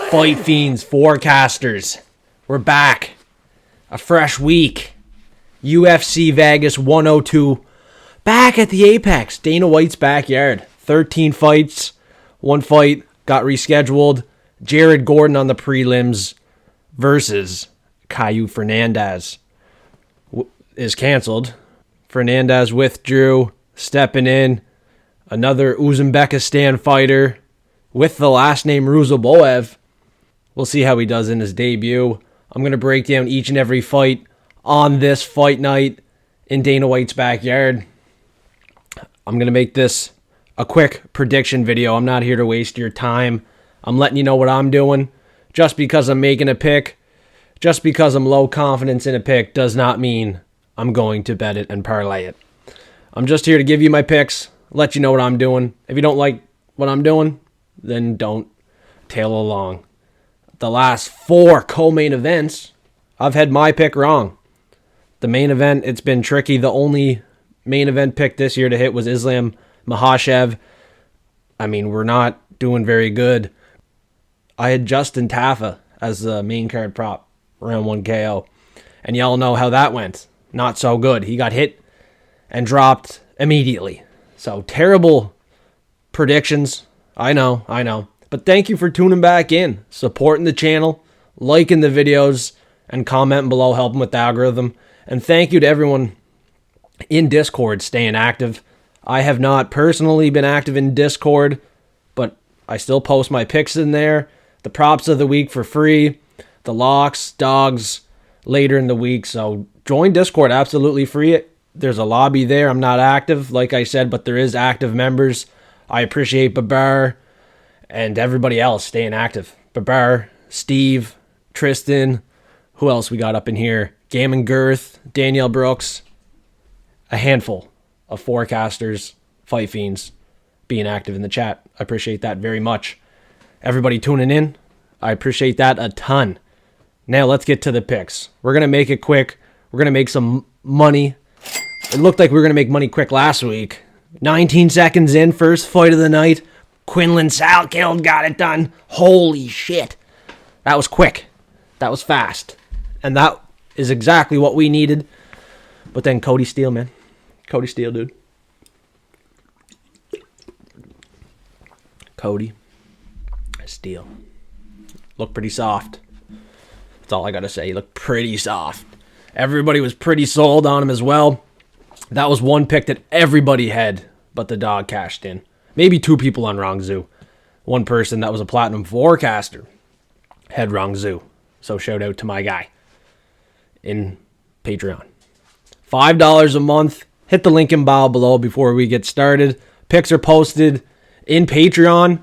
Fight Fiends forecasters. We're back. A fresh week. UFC Vegas 102. Back at the Apex. Dana White's backyard. 13 fights. One fight got rescheduled. Jared Gordon on the prelims versus Caio Fernandez is canceled. Fernandez withdrew. Stepping in. Another Uzbekistan fighter with the last name Ruziboev. We'll see how he does in his debut. I'm going to break down each and every fight on this fight night in Dana White's backyard. I'm going to make this a quick prediction video. I'm not here to waste your time. I'm letting you know what I'm doing. Just because I'm making a pick, just because I'm low confidence in a pick, does not mean I'm going to bet it and parlay it. I'm just here to give you my picks, let you know what I'm doing. If you don't like what I'm doing, then don't tail along. The last 4 co-main events, I've had my pick wrong. The main event, it's been tricky. The only main event pick this year to hit was Islam Makhachev. I mean, we're not doing very good. I had Justin Tafa as the main card prop, round 1 KO. And y'all know how that went. Not so good. He got hit and dropped immediately. So, terrible predictions. I know. But thank you for tuning back in, supporting the channel, liking the videos, and commenting below, helping with the algorithm. And thank you to everyone in Discord staying active. I have not personally been active in Discord, but I still post my picks in there, the props of the week for free, the locks, dogs later in the week. So join Discord, absolutely free. There's a lobby there. I'm not active, like I said, but there is active members. I appreciate Babar and everybody else staying active. Babar, Steve, Tristan, who else we got up in here? Gammon Girth, Danielle Brooks. A handful of forecasters, Fight Fiends, being active in the chat. I appreciate that very much. Everybody tuning in, I appreciate that a ton. Now let's get to the picks. We're going to make it quick. We're going to make some money. It looked like we were going to make money quick last week. 19 seconds in, first fight of the night. Quinlan Salkeld got it done. Holy shit. That was quick. That was fast. And that is exactly what we needed. But then Cody Steele, man. Cody Steele, dude. Cody Steele. Looked pretty soft. That's all I got to say. He looked pretty soft. Everybody was pretty sold on him as well. That was one pick that everybody had, but the dog cashed in. Maybe 2 people on Rongzhu. One person that was a platinum forecaster had Rongzhu. So shout out to my guy in Patreon. $5 a month. Hit the link in bio below before we get started. Picks are posted in Patreon.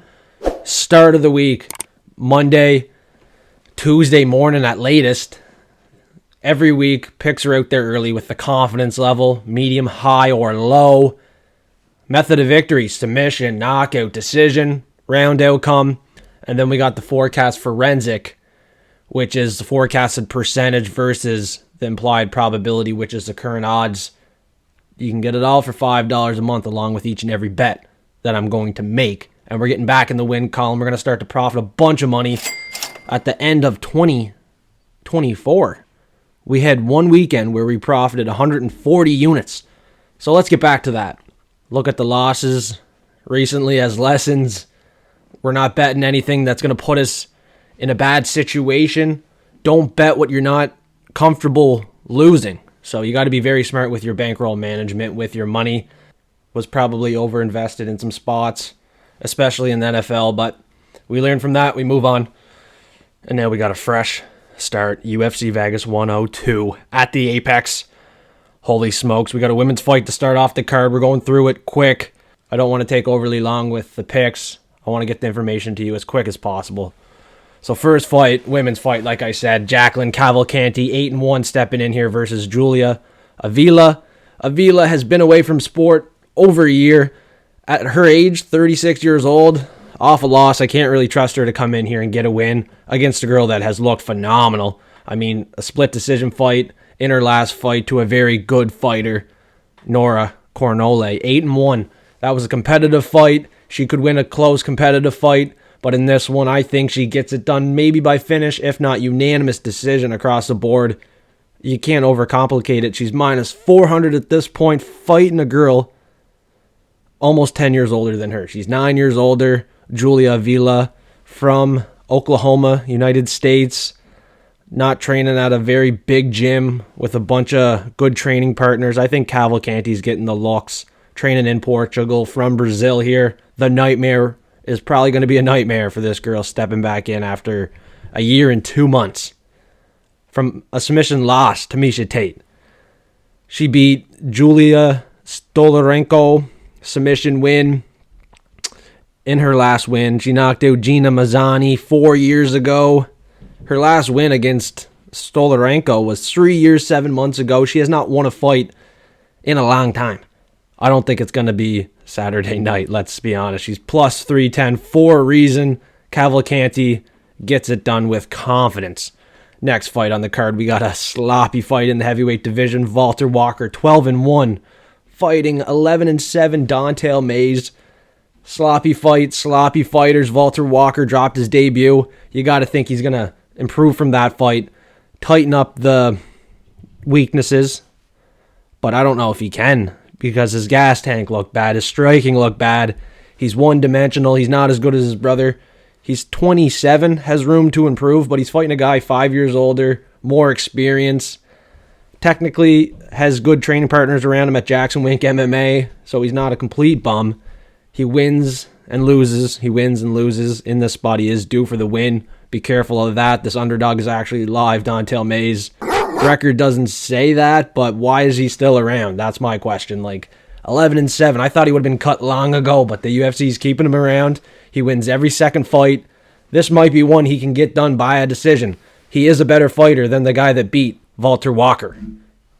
Start of the week. Monday, Tuesday morning at latest. Every week, picks are out there early with the confidence level. Medium, high, or low. Method of victory, submission, knockout, decision, round outcome. And then we got the forecast forensic, which is the forecasted percentage versus the implied probability, which is the current odds. You can get it all for $5 a month along with each and every bet that I'm going to make. And we're getting back in the win column. We're going to start to profit a bunch of money at the end of 2024. We had one weekend where we profited 140 units. So let's get back to that. Look at the losses recently as lessons. We're not betting anything that's going to put us in a bad situation. Don't bet what you're not comfortable losing. So you got to be very smart with your bankroll management, with your money. Was probably overinvested in some spots, especially in the NFL, but we learned from that. We move on. And now we got a fresh start. UFC Vegas 102 at the Apex. Holy smokes, we got a women's fight to start off the card. We're going through it quick. I don't want to take overly long with the picks. I want to get the information to you as quick as possible. So first fight, women's fight, like I said, Jacqueline Cavalcanti, 8-1 stepping in here versus Julia Avila. Avila has been away from sport over a year. At her age, 36 years old, off a loss. I can't really trust her to come in here and get a win against a girl that has looked phenomenal. I mean, a split decision fight in her last fight to a very good fighter, Nora Cornole, 8-1. That was a competitive fight. She could win a close competitive fight, But in this one, I think she gets it done maybe by finish, if not unanimous decision across the board. You can't overcomplicate it. She's minus 400 at this point, fighting a girl almost 10 years older than her. She's 9 years older. Julia Avila from Oklahoma, United States. Not training at a very big gym with a bunch of good training partners. I think Cavalcanti's getting the looks. Training in Portugal from Brazil here. The nightmare is probably going to be a nightmare for this girl stepping back in after a year and 2 months from a submission loss to Miesha Tate. She beat Julia Stolarenko, submission win. In her last win, she knocked out Gina Mazzani 4 years ago. Her last win against Stolarenko was 3 years, 7 months ago. She has not won a fight in a long time. I don't think it's going to be Saturday night, let's be honest. She's plus 310 for a reason. Cavalcanti gets it done with confidence. Next fight on the card, we got a sloppy fight in the heavyweight division. Valter Walker, 12-1, fighting 11-7 Don'Tale Mayes. Sloppy fight, sloppy fighters. Valter Walker dropped his debut. You got to think he's going to improve from that fight, tighten up the weaknesses, but I don't know if he can because his gas tank looked bad, his striking looked bad. He's one-dimensional. He's not as good as his brother. He's 27, has room to improve, but he's fighting a guy 5 years older, more experience. Technically has good training partners around him at Jackson Wink MMA, so he's not a complete bum. He wins and loses. He wins and loses. In this spot, he is due for the win. Be careful of that. This underdog is actually live. Don'Tale Mayes. Record doesn't say that, but why is he still around? That's my question. 11-7. I thought he would have been cut long ago, but the UFC's keeping him around. He wins every second fight. This might be one he can get done by a decision. He is a better fighter than the guy that beat Valter Walker,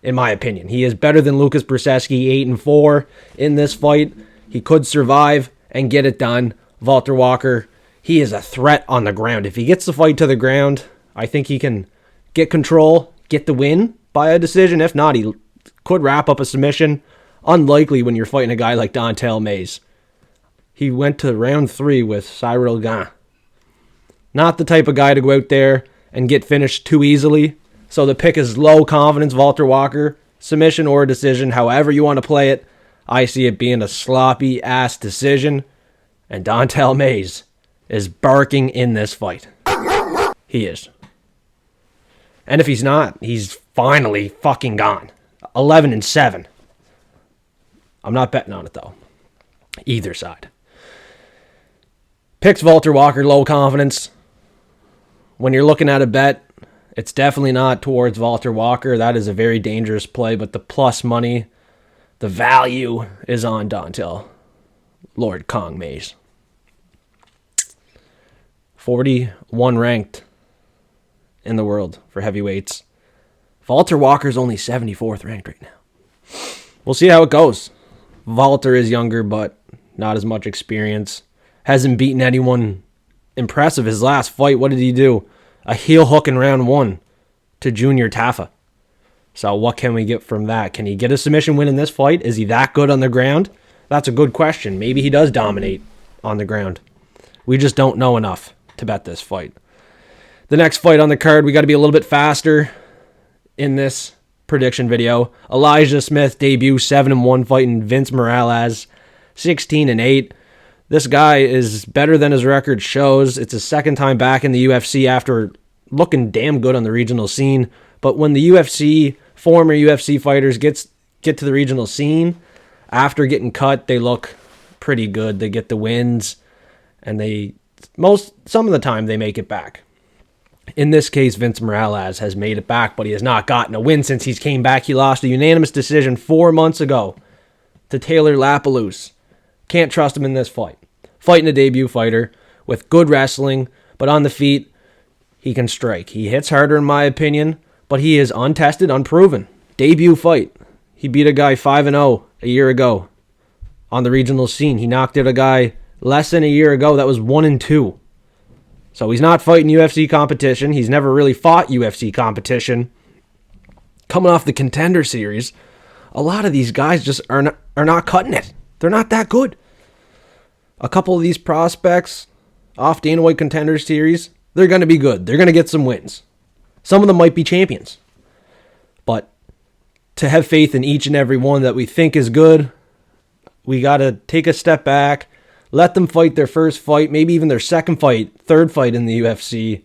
in my opinion. He is better than Lucas Brzeski, 8-4 in this fight. He could survive and get it done. Valter Walker, he is a threat on the ground. If he gets the fight to the ground, I think he can get control, get the win by a decision. If not, he could wrap up a submission. Unlikely when you're fighting a guy like Don'Tale Mayes. He went to round 3 with Cyril Gane. Not the type of guy to go out there and get finished too easily. So the pick is low confidence, Valter Walker. Submission or decision, however you want to play it. I see it being a sloppy-ass decision. And Don'Tale Mayes is barking in this fight. He is. And if he's not, he's finally fucking gone. 11-7. I'm not betting on it, though. Either side. Picks Valter Walker, low confidence. When you're looking at a bet, it's definitely not towards Valter Walker. That is a very dangerous play, but the plus money, the value is on Don'Tale Lord Kong Mayes. 41 ranked in the world for heavyweights. Valter Walker's only 74th ranked right now. We'll see how it goes. Valter is younger, but not as much experience. Hasn't beaten anyone impressive. His last fight, what did he do? A heel hook in round 1 to Junior Taffa. So what can we get from that? Can he get a submission win in this fight? Is he that good on the ground? That's a good question. Maybe he does dominate on the ground. We just don't know enough to bet this fight. The next fight on the card, we got to be a little bit faster in this prediction video. Elijah Smith debut 7-1 fighting Vince Morales 16-8. This guy is better than his record shows. It's his second time back in the UFC after looking damn good on the regional scene. But when the UFC, former UFC fighters get to the regional scene, after getting cut, they look pretty good. They get the wins, and some of the time they make it back. In this case, Vince Morales has made it back, but he has not gotten a win since he's came back. He lost a unanimous decision 4 months ago to Taylor Lapalus. Can't trust him in this fight. Fighting a debut fighter with good wrestling, but on the feet, he can strike. He hits harder in my opinion, but he is untested, unproven. Debut fight. He beat a guy 5-0 a year ago on the regional scene. He knocked out a guy less than a year ago that was 1-2. So he's not fighting UFC competition. He's never really fought UFC competition. Coming off the Contender Series, a lot of these guys just are not cutting it. They're not that good. A couple of these prospects off Dana White Contender Series, they're going to be good. They're going to get some wins. Some of them might be champions. But to have faith in each and every one that we think is good, we got to take a step back, let them fight their first fight, maybe even their second fight, third fight in the UFC,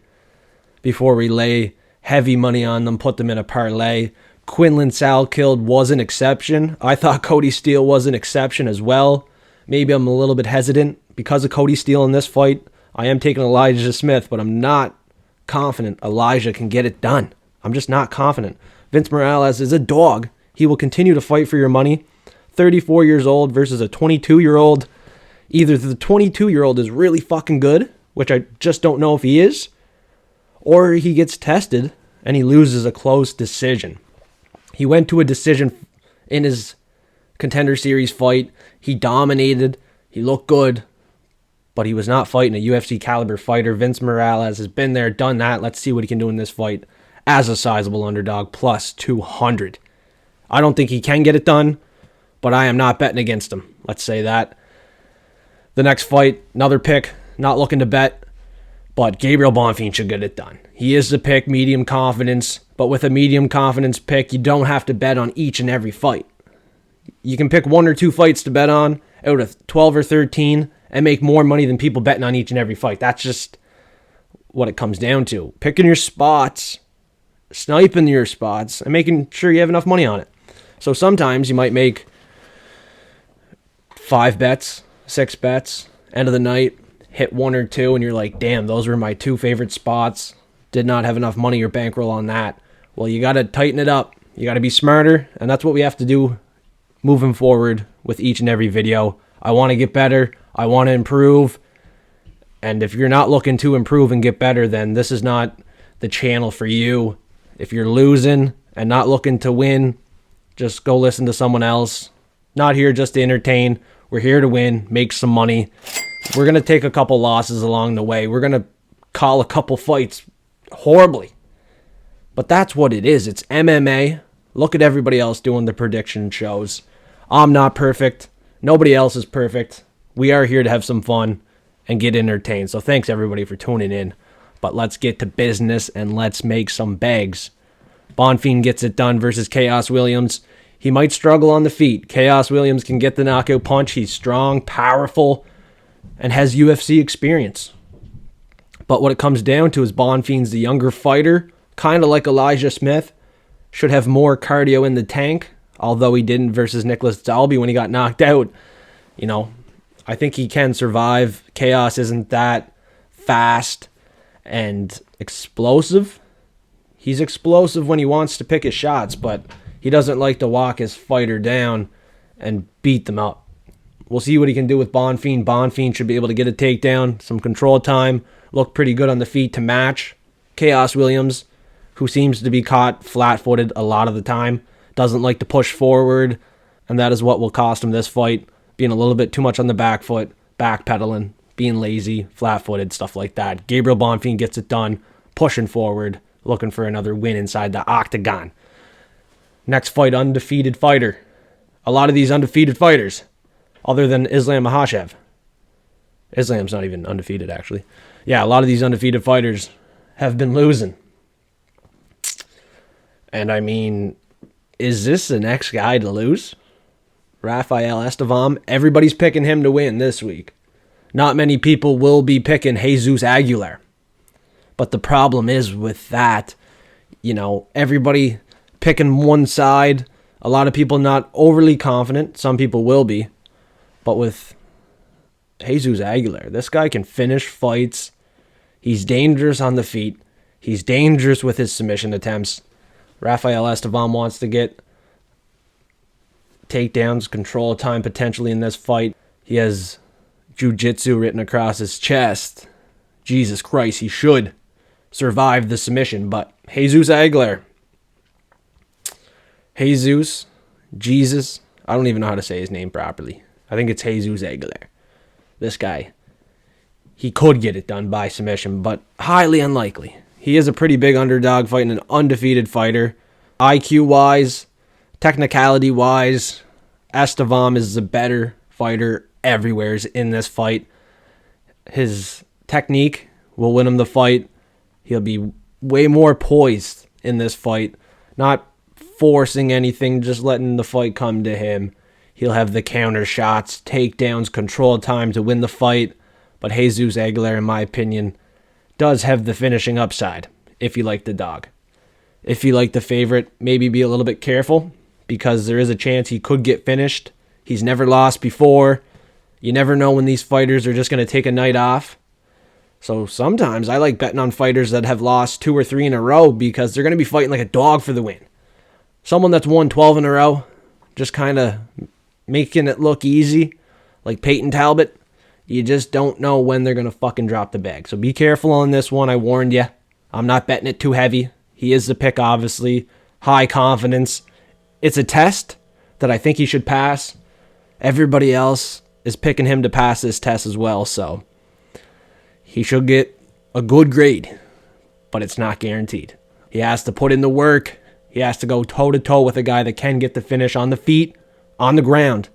before we lay heavy money on them, put them in a parlay. Quinlan Salkeld was an exception. I thought Cody Steele was an exception as well. Maybe I'm a little bit hesitant because of Cody Steele in this fight. I am taking Elijah Smith, but I'm not confident Elijah can get it done. I'm just not confident. Vince Morales is a dog. He will continue to fight for your money. 34 years old versus a 22-year-old. Either the 22-year-old is really fucking good, which I just don't know if he is, or he gets tested and he loses a close decision. He went to a decision in his Contender Series fight. He dominated. He looked good, but he was not fighting a UFC caliber fighter. Vince Morales has been there, done that. Let's see what he can do in this fight as a sizable underdog, plus 200. I don't think he can get it done, but I am not betting against him. Let's say that. The next fight, another pick, not looking to bet, but Gabriel Bonfim should get it done. He is the pick, medium confidence, but with a medium confidence pick, you don't have to bet on each and every fight. You can pick 1 or 2 fights to bet on out of 12 or 13 and make more money than people betting on each and every fight. That's just what it comes down to. Picking your spots, sniping your spots, and making sure you have enough money on it. So sometimes you might make 5 bets, 6 bets, end of the night, hit 1 or 2, and you're like, damn, those were my 2 favorite spots. Did not have enough money or bankroll on that. Well, you got to tighten it up. You got to be smarter, and that's what we have to do moving forward with each and every video. I want to get better. I want to improve. And if you're not looking to improve and get better, then this is not the channel for you. If you're losing and not looking to win, just go listen to someone else. Not here just to entertain. We're here to win, make some money. We're going to take a couple losses along the way. We're going to call a couple fights horribly. But that's what it is. It's MMA. Look at everybody else doing the prediction shows. I'm not perfect. Nobody else is perfect. We are here to have some fun and get entertained. So thanks everybody for tuning in. But let's get to business and let's make some bags. Bonfim gets it done versus Khaos Williams. He might struggle on the feet. Khaos Williams can get the knockout punch. He's strong, powerful, and has UFC experience. But what it comes down to is Bonfim's the younger fighter, kind of like Elijah Smith. Should have more cardio in the tank, although he didn't versus Nicholas Dalby when he got knocked out. You know, I think he can survive. Khaos isn't that fast and explosive. He's explosive when he wants to pick his shots, but he doesn't like to walk his fighter down and beat them up. We'll see what he can do with Bonfim. Bonfim should be able to get a takedown, some control time, look pretty good on the feet to match Khaos Williams, who seems to be caught flat-footed a lot of the time, doesn't like to push forward, and that is what will cost him this fight, being a little bit too much on the back foot, backpedaling, being lazy, flat-footed, stuff like that. Gabriel Bonfim gets it done, pushing forward, looking for another win inside the octagon. Next fight, undefeated fighter. A lot of these undefeated fighters, other than Islam Makhachev. Islam's not even undefeated, actually. Yeah, a lot of these undefeated fighters have been losing. And I mean, is this the next guy to lose? Rafael Estevam. Everybody's picking him to win this week. Not many people will be picking Jesus Aguilar. But the problem is with that, you know, everybody picking one side. A lot of people not overly confident. Some people will be. But with Jesus Aguilar, this guy can finish fights. He's dangerous on the feet. He's dangerous with his submission attempts. Rafael Estevam wants to get takedowns, control time potentially in this fight. He has jiu-jitsu written across his chest. Jesus Christ, he should survive the submission. But Jesus Aguilar. Jesus, I don't even know how to say his name properly. I think it's Jesus Aguilar. This guy, he could get it done by submission, but highly unlikely. He is a pretty big underdog fighting an undefeated fighter. IQ-wise, technicality-wise, Estevam is the better fighter everywhere in this fight. His Technique will win him the fight. He'll be way more poised in this fight. Not forcing anything, just letting the fight come to him. He'll have the counter shots, takedowns, control time to win the fight. But Jesus Aguilar, in my opinion, does have the finishing upside if you like the dog. If you like the favorite, maybe be a little bit careful because there is a chance he could get finished. He's never lost before. You never know when these fighters are just going to take a night off. So sometimes I like betting on fighters that have lost 2 or 3 in a row because they're going to be fighting like a dog for the win. Someone that's won 12 in a row, just kind of making it look easy, like Peyton Talbot, you just don't know when they're going to fucking drop the bag. So be careful on this one. I warned you. I'm not betting it too heavy. He is the pick, obviously. High confidence. It's a test that I think he should pass. Everybody else is picking him to pass this test as well, so he should get a good grade, but it's not guaranteed. He has to put in the work. He has to go toe-to-toe with a guy that can get the finish on the feet, on the ground.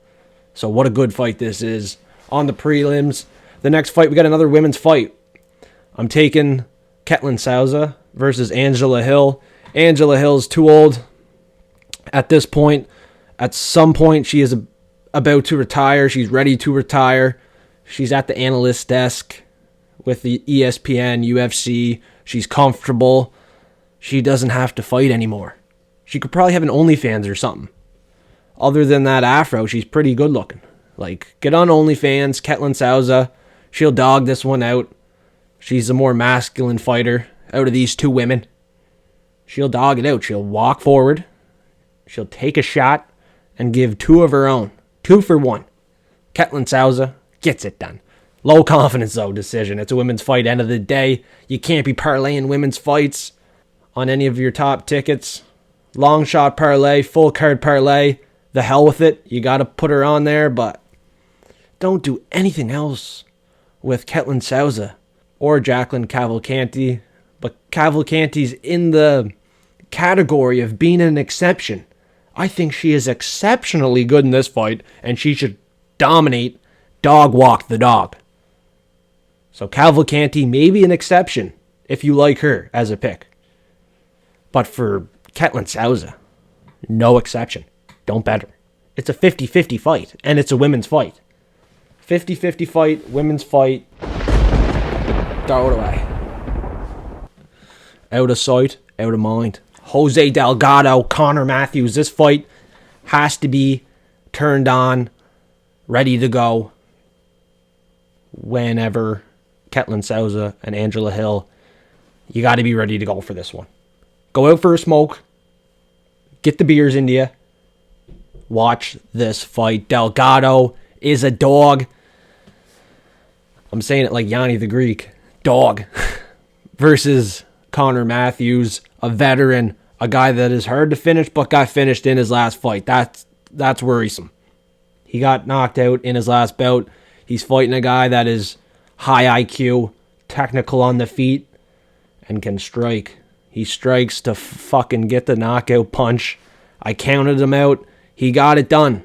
So what a good fight this is. On the prelims, the next fight, we got another women's fight. I'm taking Ketlen Souza versus Angela Hill. Angela Hill's too old at this point. At some point, she is about to retire. She's ready to retire. She's at the analyst desk with the ESPN, UFC. She's comfortable. She doesn't have to fight anymore. She could probably have an OnlyFans or something. Other than that afro, she's pretty good looking. Like, get on OnlyFans, Ketlen Souza. She'll dog this one out. She's the more masculine fighter out of these two women. She'll dog it out. She'll walk forward. She'll take a shot and give 2 of her own. 2 for 1. Ketlen Souza gets it done. Low confidence, though, decision. It's a women's fight. End of the day, you can't be parlaying women's fights on any of your top tickets. Long shot parlay, full card parlay. The hell with it. You got to put her on there, but don't do anything else with Ketlen Souza or Jacqueline Cavalcanti. But Cavalcanti's in the category of being an exception. I think she is exceptionally good in this fight, and she should dominate, dog walk the dog. So Cavalcanti may be an exception if you like her as a pick. But for Ketlen Souza, no exception. Don't bet her. It's a 50-50 fight, and it's a women's fight. 50-50 fight, women's fight. Throw it away. Out of sight, out of mind. Jose Delgado, Connor Matthews. This fight has to be turned on, ready to go whenever Ketlen Souza and Angela Hill. You got to be ready to go for this one. Go out for a smoke. Get the beers into you. Watch this fight. Delgado is a dog. I'm saying it like Yanni the Greek. Dog. Versus Connor Matthews, a veteran, a guy that is hard to finish but got finished in his last fight. That's worrisome. He got knocked out in his last bout. He's fighting a guy that is high IQ, technical on the feet, and can strike. He strikes to fucking get the knockout punch. I counted him out. He got it done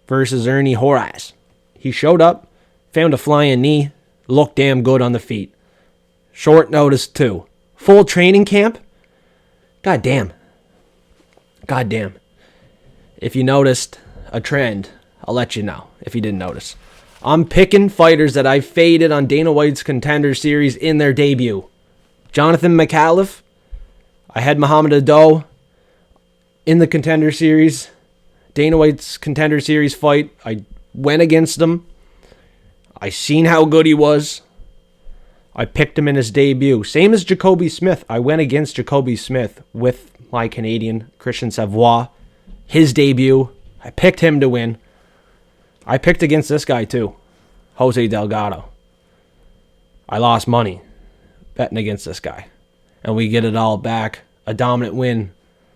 versus Ernie Horaz. He showed up, found a flying knee, looked damn good on the feet. Short notice too. Full training camp? God damn. If you noticed a trend, I'll let you know if you didn't notice. I'm picking fighters that I faded on Dana White's Contender Series in their debut. Jonathan McAuliffe. I had Muhammad Ado in the Contender Series. Dana White's Contender Series fight. I went against him. I seen how good he was. I picked him in his debut. Same as Jacoby Smith. I went against Jacoby Smith with my Canadian, Christian Savoy. His debut. I picked him to win. I picked against this guy too. Jose Delgado. I lost money betting against this guy. And we get it all back. A dominant win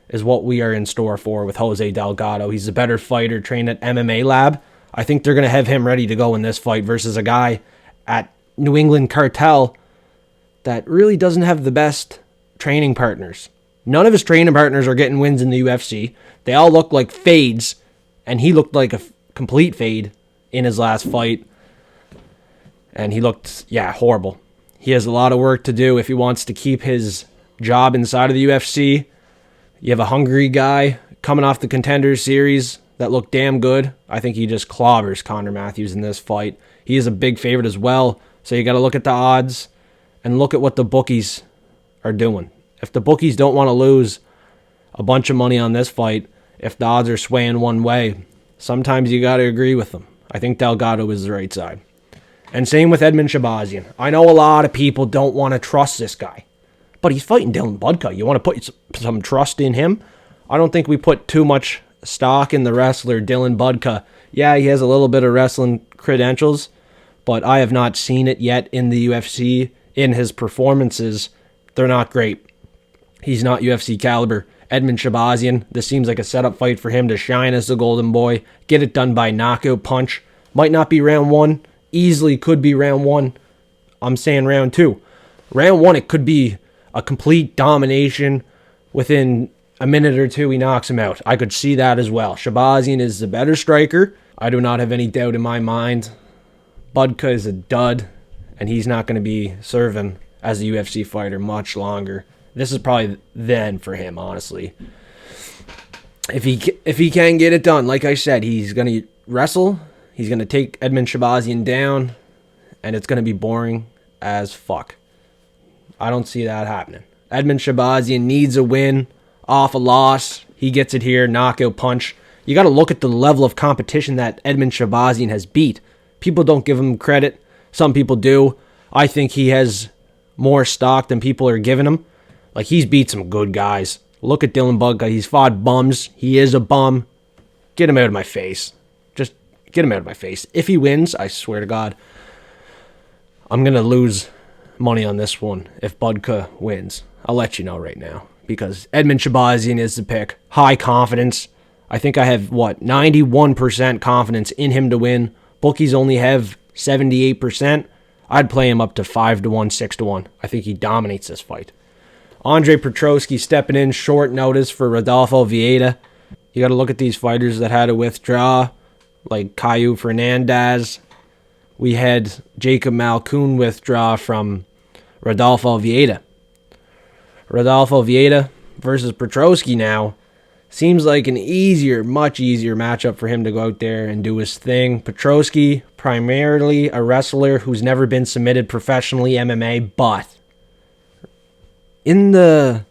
is what we are in store for with Jose Delgado. He's a better fighter, trained at MMA Lab. I think they're going to have him ready to go in this fight versus a guy at New England Cartel that really doesn't have the best training partners. None of his training partners are getting wins in the UFC. They all look like fades, and he looked like a complete fade in his last fight. And he looked, horrible. He has a lot of work to do if he wants to keep his job inside of the UFC. You have a hungry guy coming off the Contender Series that looked damn good. I think he just clobbers Conor Matthews in this fight. He is a big favorite as well, so you got to look at the odds and look at what the bookies are doing. If the bookies don't want to lose a bunch of money on this fight, if the odds are swaying one way, sometimes you got to agree with them. I think Delgado is the right side. And same with Edmen Shahbazyan. I know a lot of people don't want to trust this guy, but he's fighting Dylan Budka. You want to put some trust in him? I don't think we put too much stock in the wrestler Dylan Budka. Yeah, he has a little bit of wrestling credentials, but I have not seen it yet in the UFC. In his performances, they're not great. He's not UFC caliber. Edmen Shahbazyan, this seems like a setup fight for him to shine as the golden boy, get it done by knockout punch. Might not be round one, easily could be round one. I'm saying round two. Round one, it could be a complete domination. Within a minute or two, he knocks him out. I could see that as well. Shahbazyan is the better striker. I do not have any doubt in my mind. Budka is a dud, and he's not going to be serving as a UFC fighter much longer. This is probably the end for him, honestly. If he can get it done, like I said, he's going to wrestle. He's going to take Edmen Shahbazyan down, and it's going to be boring as fuck. I don't see that happening. Edmen Shahbazyan needs a win off a loss. He gets it here, knockout punch. You got to look at the level of competition that Edmen Shahbazyan has beat. People don't give him credit. Some people do. I think he has more stock than people are giving him. Like, he's beat some good guys. Look at Dylan Budka. He's fought bums. He is a bum. Get him out of my face. Just get him out of my face. If he wins, I swear to God, I'm going to lose money on this one if Budka wins. I'll let you know right now. Because Edmen Shahbazyan is the pick. High confidence. I think I have, 91% confidence in him to win. Bookies only have 78%. I'd play him up to 5-1, 6-1. I think he dominates this fight. Andre Petroski stepping in short notice for Rodolfo Vieira. You got to look at these fighters that had to withdraw, like Caio Fernandez. We had Jacob Malkoun withdraw from Rodolfo Vieira. Rodolfo Vieira versus Petroski now seems like an much easier matchup for him to go out there and do his thing. Petroski, primarily a wrestler who's never been submitted professionally MMA, but in the,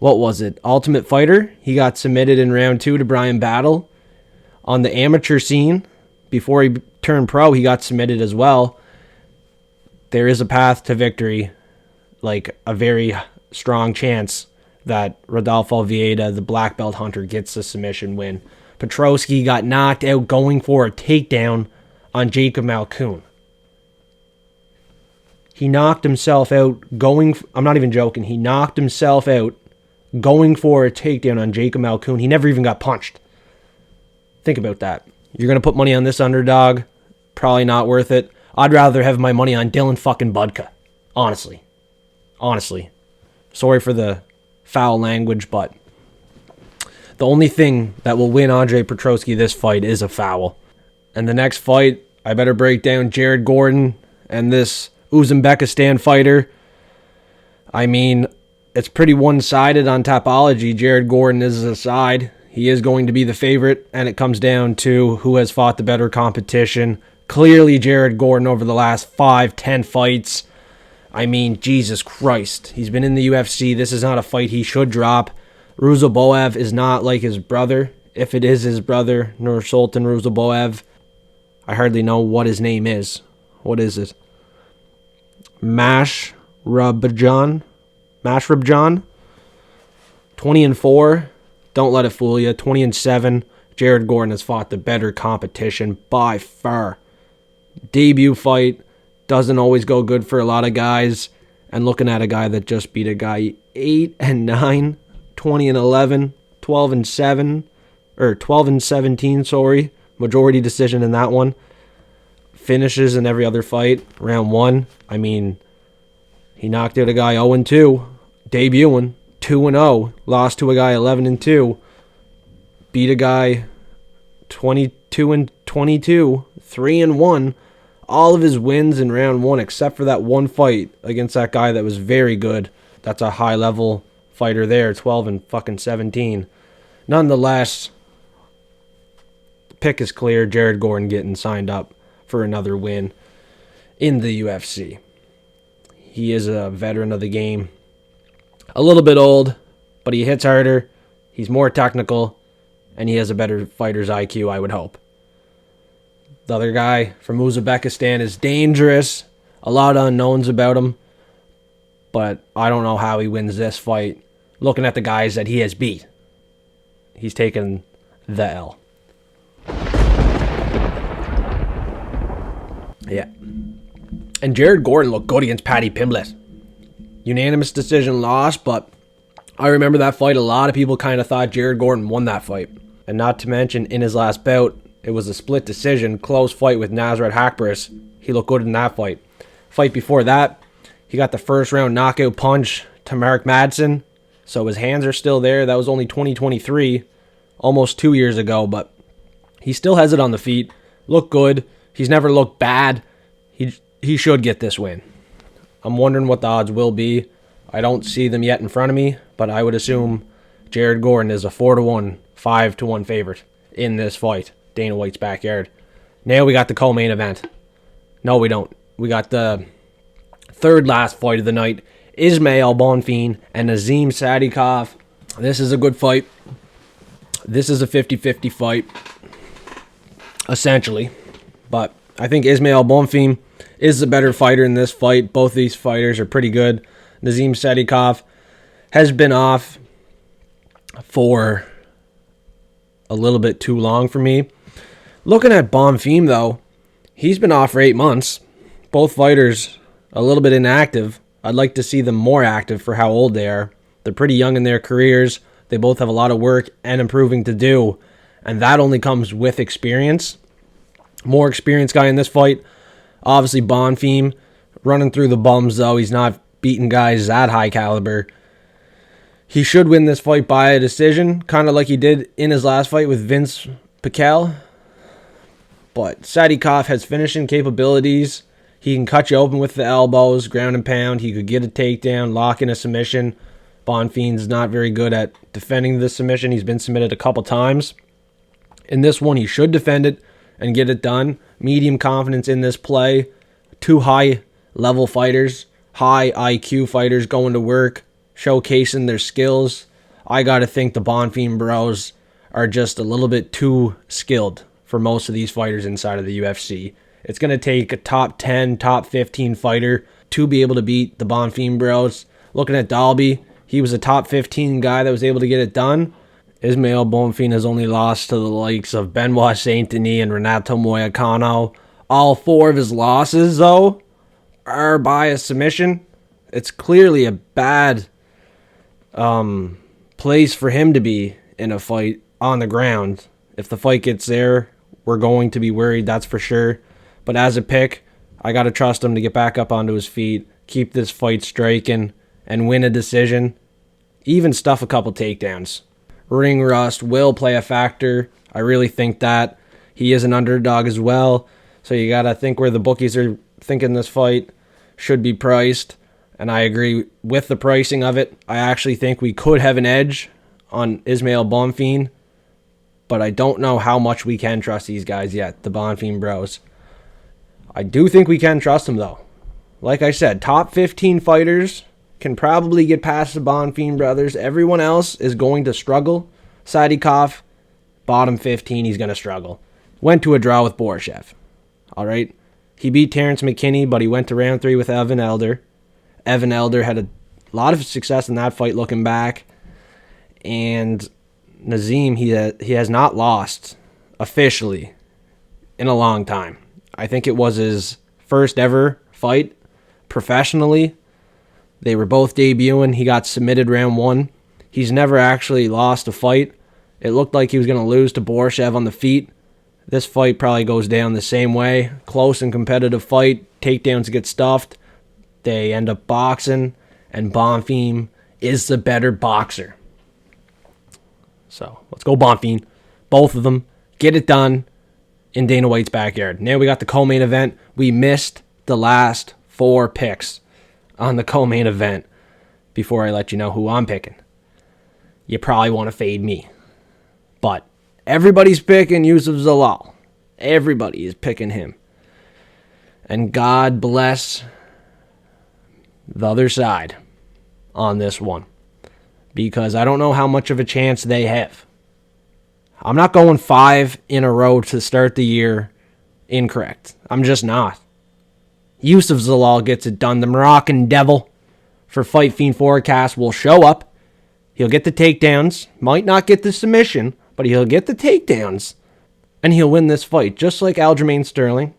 Ultimate Fighter, he got submitted in round 2 to Brian Battle. On the amateur scene, before he turned pro, he got submitted as well. There is a path to victory, like a very strong chance that Rodolfo Vieira, the black belt hunter, gets the submission win. Petroski got knocked out going for a takedown on Jacob Malkoun. He knocked himself out I'm not even joking. He knocked himself out going for a takedown on Jacob Malkoun. He never even got punched. Think about that. You're going to put money on this underdog? Probably not worth it. I'd rather have my money on Dylan fucking Budka. Honestly. Sorry for the foul language, but the only thing that will win Andre Petroski this fight is a foul. And the next fight, I better break down Jared Gordon and this Uzbekistan fighter. I mean, it's pretty one-sided on Tapology. Jared Gordon is a side. He is going to be the favorite, and it comes down to who has fought the better competition. Clearly, Jared Gordon over the last 5-10 fights. I mean, Jesus Christ. He's been in the UFC. This is not a fight he should drop. Ruziboev is not like his brother. If it is his brother, Nursultan Ruziboev, I hardly know what his name is. What is it? Mashrabjon? 20-4. Don't let it fool you. 20-7. Jared Gordon has fought the better competition by far. Debut fight. Doesn't always go good for a lot of guys. And looking at a guy that just beat a guy 8-9, 20-11, 12-7, or 12-17, sorry. Majority decision in that one. Finishes in every other fight. Round 1. I mean, he knocked out a guy 0-2. Debuting 2-0. Lost to a guy 11-2. Beat a guy 22-22. 3-1. all of his wins in round 1 except for that one fight against that guy that was very good. That's a high-level fighter there, 12 and fucking 17. Nonetheless, the pick is clear. Jared Gordon getting signed up for another win in the UFC. He is a veteran of the game. A little bit old, but he hits harder. He's more technical, and he has a better fighter's IQ, I would hope. The other guy from Uzbekistan is dangerous. A lot of unknowns about him, but I don't know how he wins this fight. Looking at the guys that he has beat, he's taken the L. Yeah. And Jared Gordon looked good against Paddy Pimblett. Unanimous decision loss, but I remember that fight. A lot of people kind of thought Jared Gordon won that fight. And not to mention, in his last bout, it was a split decision, close fight with Nasrat Hakparas. He looked good in that fight. Fight before that, he got the first round knockout punch to Mark Madsen. So his hands are still there. That was only 2023, almost 2 years ago, but he still has it on the feet. Looked good. He's never looked bad. He should get this win. I'm wondering what the odds will be. I don't see them yet in front of me, but I would assume Jared Gordon is a 4-1, 5-1 favorite in this fight. Dana White's backyard. Now we got the co-main event. No, we don't. We got the third last fight of the night. Ismael Bonfim and Nazim Sadykhov. This is a good fight. This is a 50-50 fight, essentially. But I think Ismael Bonfim is the better fighter in this fight. Both these fighters are pretty good. Nazim Sadykhov has been off for a little bit too long for me. Looking at Bonfim, though, he's been off for 8 months. Both fighters a little bit inactive. I'd like to see them more active for how old they are. They're pretty young in their careers. They both have a lot of work and improving to do, and that only comes with experience. More experienced guy in this fight. Obviously, Bonfim running through the bums, though. He's not beating guys that high caliber. He should win this fight by a decision, kind of like he did in his last fight with Vince Pichel. But Sadykhov has finishing capabilities. He can cut you open with the elbows, ground and pound. He could get a takedown, lock in a submission. Bonfim's not very good at defending the submission. He's been submitted a couple times. In this one, he should defend it and get it done. Medium confidence in this play. 2 high-level fighters, high IQ fighters going to work, showcasing their skills. I got to think the Bonfim bros are just a little bit too skilled for most of these fighters inside of the UFC. It's going to take a top 10, top 15 fighter to be able to beat the Bonfim bros. Looking at Dalby, he was a top 15 guy that was able to get it done. Ismael Bonfim has only lost to the likes of Benoit Saint-Denis and Renato Moicano. All 4 of his losses, though, are by a submission. It's clearly a bad place for him to be in a fight on the ground. If the fight gets there, we're going to be worried, that's for sure. But as a pick, I got to trust him to get back up onto his feet, keep this fight striking, and win a decision. Even stuff a couple takedowns. Ring rust will play a factor. I really think that. He is an underdog as well. So you got to think where the bookies are thinking this fight should be priced. And I agree with the pricing of it. I actually think we could have an edge on Ismael Bonfim. But I don't know how much we can trust these guys yet, the Bonfim bros. I do think we can trust them, though. Like I said, top 15 fighters can probably get past the Bonfim brothers. Everyone else is going to struggle. Sadykhov, bottom 15, he's going to struggle. Went to a draw with Borshev. All right. He beat Terrence McKinney, but he went to round 3 with Evan Elder. Evan Elder had a lot of success in that fight looking back. And Nazim, he has not lost officially in a long time. I think it was his first ever fight professionally. They were both debuting. He got submitted round 1. He's never actually lost a fight. It looked like he was going to lose to Borshev on the feet. This fight probably goes down the same way. Close and competitive fight. Takedowns get stuffed. They end up boxing. And Bonfim is the better boxer. So, let's go Bonfim. Both of them. Get it done. in Dana White's backyard. Now we got the co-main event. We missed the last 4 picks on the co-main event before I let you know who I'm picking. You probably want to fade me. But everybody's picking Youssef Zalal. Everybody is picking him. And God bless the other side on this one. Because I don't know how much of a chance they have. I'm not going 5 in a row to start the year incorrect. I'm just not. Youssef Zalal gets it done. The Moroccan Devil for Fight Fiend Forecast will show up. He'll get the takedowns. Might not get the submission, but he'll get the takedowns. And he'll win this fight, just like Aljamain Sterling.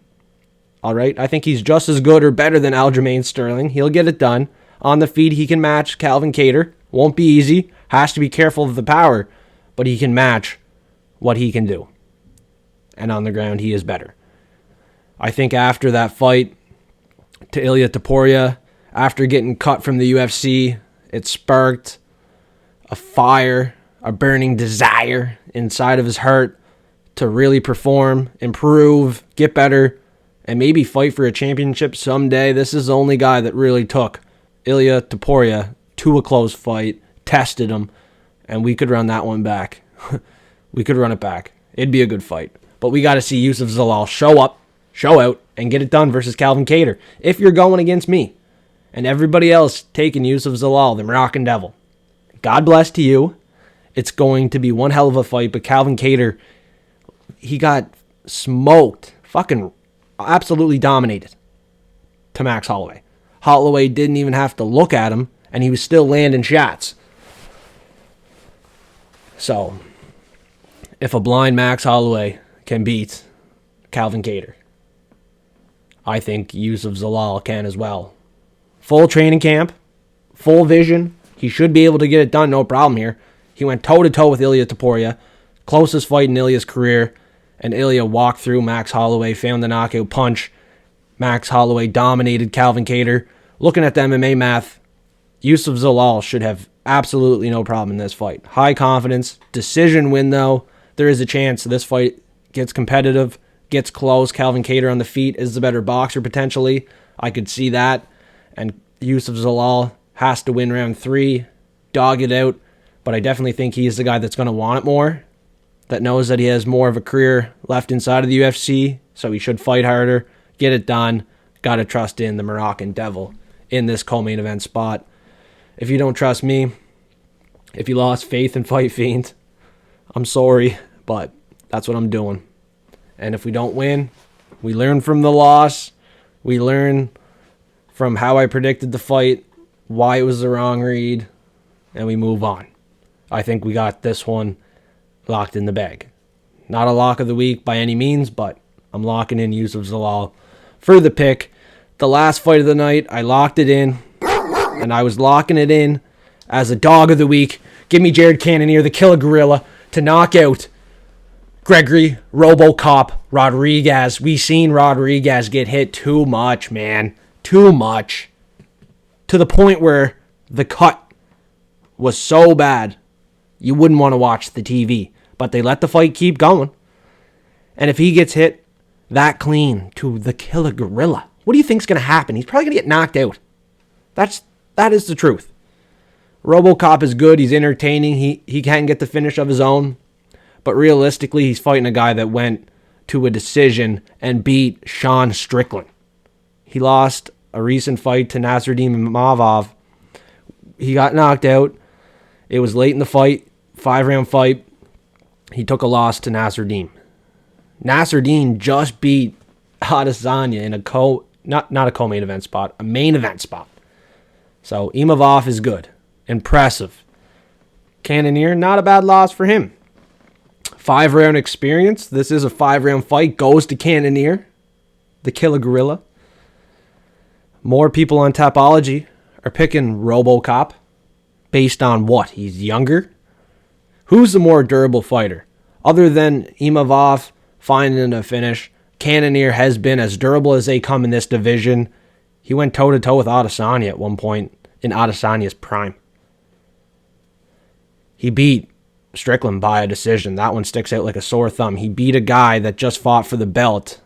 Alright, I think he's just as good or better than Aljamain Sterling. He'll get it done. On the feet, he can match Cavalcanti. Won't be easy. Has to be careful of the power. But he can match what he can do. And on the ground, he is better. I think after that fight to Ilia Topuria, after getting cut from the UFC, it sparked a fire, a burning desire inside of his heart to really perform, improve, get better, and maybe fight for a championship someday. This is the only guy that really took Ilia Topuria to a close fight, tested him, and we could run that one back. We could run it back. It'd be a good fight. But we got to see Youssef Zalal show up, show out, and get it done versus Cavalcanti. If you're going against me and everybody else taking Youssef Zalal, the Moroccan Devil, God bless to you. It's going to be one hell of a fight, but Cavalcanti, he got smoked, fucking absolutely dominated to Max Holloway. Holloway didn't even have to look at him, and he was still landing shots. So, if a blind Max Holloway can beat Cavalcanti, I think Youssef Zalal can as well. Full training camp, full vision. He should be able to get it done, no problem here. He went toe-to-toe with Ilia Topuria. Closest fight in Ilia's career. And Ilia walked through Max Holloway, found the knockout punch. Max Holloway dominated Cavalcanti. Looking at the MMA math, Youssef Zalal should have absolutely no problem in this fight. High confidence. Decision win, though. There is a chance this fight gets competitive, gets close. Cavalcanti on the feet is the better boxer, potentially. I could see that. And Youssef Zalal has to win round 3, dog it out. But I definitely think he's the guy that's going to want it more, that knows that he has more of a career left inside of the UFC, so he should fight harder, get it done. Got to trust in the Moroccan Devil in this co-main event spot. If you don't trust me, if you lost faith in Fight Fiend, I'm sorry, but that's what I'm doing. And if we don't win, we learn from the loss. We learn from how I predicted the fight, why it was the wrong read, and we move on. I think we got this one locked in the bag. Not a lock of the week by any means, but I'm locking in Youssef Zalal for the pick. The last fight of the night, I locked it in, and I was locking it in as a dog of the week. Give me Jared Cannonier, the killer gorilla, to knock out Gregory, RoboCop, Rodrigues. We seen Rodrigues get hit too much, man. Too much. To the point where the cut was so bad, you wouldn't want to watch the TV. But they let the fight keep going. And if he gets hit that clean to the killer gorilla, what do you think's going to happen? He's probably going to get knocked out. That is the truth. RoboCop is good. He's entertaining. He can get the finish of his own. But realistically, he's fighting a guy that went to a decision and beat Sean Strickland. He lost a recent fight to Nasruddin Mavov. He got knocked out. It was late in the fight. 5-round fight. He took a loss to Nasruddin. Nasruddin just beat Adesanya in not a co-main event spot, a main event spot. So Imavov is good. Impressive. Cannonier, not a bad loss for him. 5-round experience. This is a 5-round fight. Goes to Cannonier, the killer gorilla. More people on Tapology are picking RoboCop based on what? He's younger? Who's the more durable fighter? Other than Imavov finding a finish, Cannonier has been as durable as they come in this division. He went toe-to-toe with Adesanya at one point in Adesanya's prime. He beat Strickland by a decision. That one sticks out like a sore thumb. He beat a guy that just fought for the belt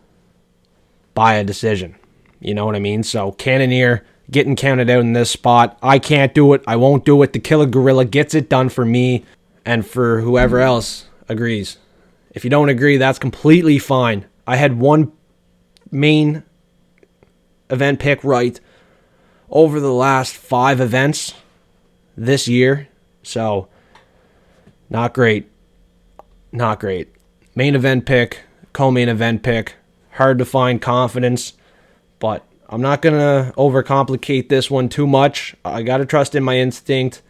by a decision. You know what I mean? So Cannonier getting counted out in this spot. I can't do it. I won't do it. The Killer Gorilla gets it done for me and for whoever else agrees. If you don't agree, that's completely fine. I had one main event pick right over the last 5 events this year. So, not great. Not great. Main event pick, co-main event pick. Hard to find confidence, but I'm not going to overcomplicate this one too much. I got to trust in my instinct.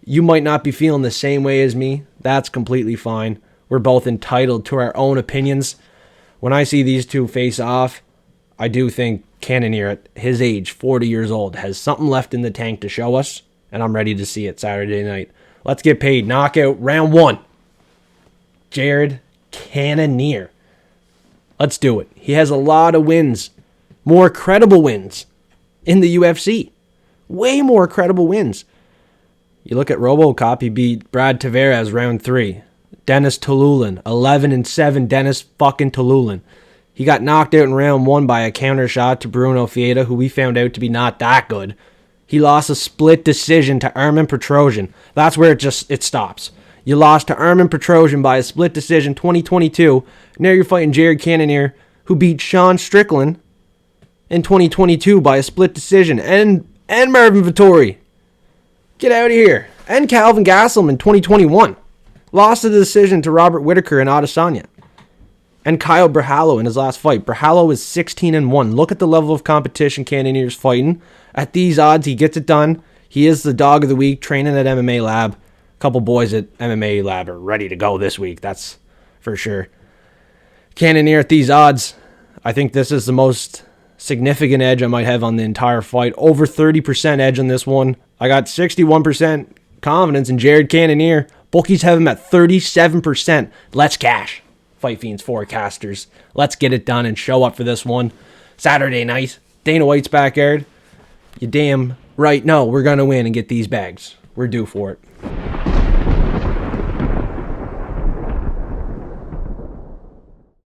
You might not be feeling the same way as me. That's completely fine. We're both entitled to our own opinions. When I see these two face off, I do think Cannonier at his age, 40 years old, has something left in the tank to show us, and I'm ready to see it Saturday night. Let's get paid. Knockout round 1. Jared Cannonier. Let's do it. He has a lot of wins. More credible wins in the UFC. Way more credible wins. You look at RoboCop, he beat Brad Tavares round 3. Dennis Tululin, 11-7 Dennis fucking Tululin. He got knocked out in round 1 by a counter shot to Bruno Vieira, who we found out to be not that good. He lost a split decision to Armen Petrosian. That's where it stops. You lost to Armen Petrosian by a split decision 2022. Now you're fighting Jared Cannonier, who beat Sean Strickland in 2022 by a split decision. And Marvin Vettori. Get out of here. And Calvin Gastelum in 2021. Lost the decision to Robert Whittaker and Adesanya. And Kyle Brahalo in his last fight. Brahalo is 16-1. Look at the level of competition Cannonier's fighting. At these odds, he gets it done. He is the dog of the week, training at MMA Lab. A couple boys at MMA Lab are ready to go this week. That's for sure. Cannonier at these odds, I think this is the most significant edge I might have on the entire fight. Over 30% edge on this one. I got 61% confidence in Jared Cannonier. Bookies have him at 37%. Let's cash. Fight Fiends forecasters. Let's get it done and show up for this one. Saturday night, Dana White's backyard. You damn right know we're going to win and get these bags. We're due for it.